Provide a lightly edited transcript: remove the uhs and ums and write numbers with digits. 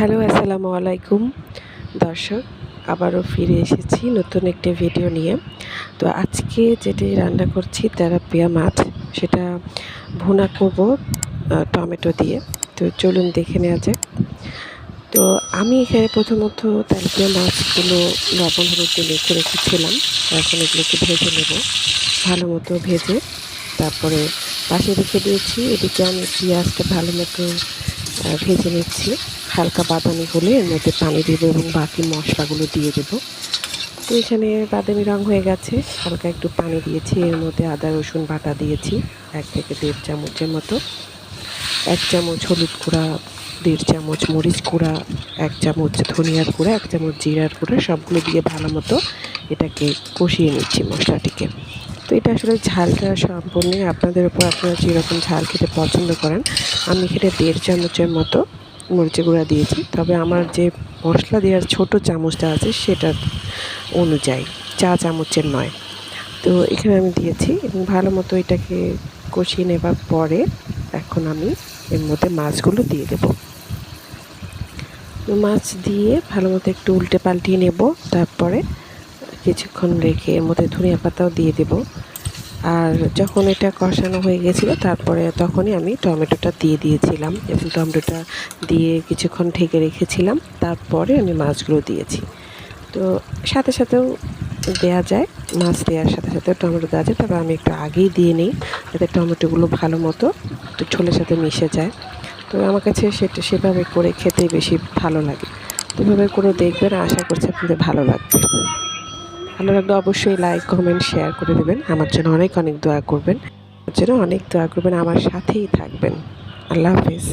Hello, আসসালামু আলাইকুম দর্শক। আবারও ফিরে এসেছি নতুন একটি ভিডিও নিয়ে। তো আজকে যেটি রান্না করছি তেলাপিয়া মাছ, সেটা ভুনা করব টমেটো দিয়ে। তো চলুন দেখে নেওয়া যাক। তো আমি এখানে প্রথমত তেলাপিয়া মাছগুলো লবণ হলুদ দিয়ে মেখে রেখেছিলাম। এখন এগুলোকে ভেজে নেব, ভালো মতো ভেজে তারপরে পাশে রেখে দিয়েছি। এদিকে আমি পেঁয়াজটা ভালো মতো ভেজে নিচ্ছি। হালকা বাদামি হলে এর মধ্যে পানি দেবো এবং বাকি মশলাগুলো দিয়ে দেবো। তো এখানে বাদামি রং হয়ে গেছে, হালকা একটু পানি দিয়েছি। এর মধ্যে আদা রসুন বাটা দিয়েছি 1 থেকে 1.5 চামচের মতো। 1 চামচ হলুদ গুঁড়া, 1.5 চামচ মরিচ গুঁড়া, 1 চামচ ধনিয়ার গুঁড়া, 1 চামচ জিরার গুঁড়া, সবগুলো দিয়ে ভালো মতো এটাকে কষিয়ে নিচ্ছি মশলাটিকে। তো এটা আসলে ঝালটা সম্পূর্ণ আপনাদের উপর, আপনারা যেরকম ঝাল খেতে পছন্দ করেন। আমি এখানে 1.5 চামচের মতো মরিচের গুঁড়া দিয়েছি, তবে আমার যে মশলা দেওয়ার ছোটো চামচটা আছে সেটার অনুযায়ী, চা চামচের নয়। তো এখানে আমি দিয়েছি এবং ভালো মতো এটাকে কষিয়ে নেবার পরে এখন আমি এর মধ্যে মাছগুলো দিয়ে দেব। মাছ দিয়ে ভালো মতো একটু উল্টে পাল্টিয়ে নেব। তারপরে কিছুক্ষণ রেখে এর মধ্যে ধনিয়া পাতাও দিয়ে দেব। আর যখন এটা কষানো হয়ে গেছিলো তারপরে তখনই আমি টমেটোটা দিয়ে দিয়েছিলাম এবং টমেটোটা দিয়ে কিছুক্ষণ ঢেকে রেখেছিলাম। তারপরে আমি মাছগুলো দিয়েছি। তো সাথে সাথেও দেওয়া যায়, মাছ দেওয়ার সাথে সাথেও টমেটো দেওয়া যায়, তবে আমি একটু আগেই দিয়ে নিই যাতে টমেটোগুলো ভালো মতো একটু ঝোলের সাথে মিশে যায়। তো আমার কাছে সেভাবে করে খেতে বেশি ভালো লাগে। তো এভাবে করে দেখবেন, আশা করছি আপনাদের ভালো লাগবে। ভালো লাগলে অবশ্যই লাইক কমেন্ট শেয়ার করে দেবেন। আমার জন্য অনেক অনেক দোয়া করবেন, আমার জন্য অনেক দোয়া করবেন, আমার সাথেই থাকবেন। আল্লাহ হাফিজ।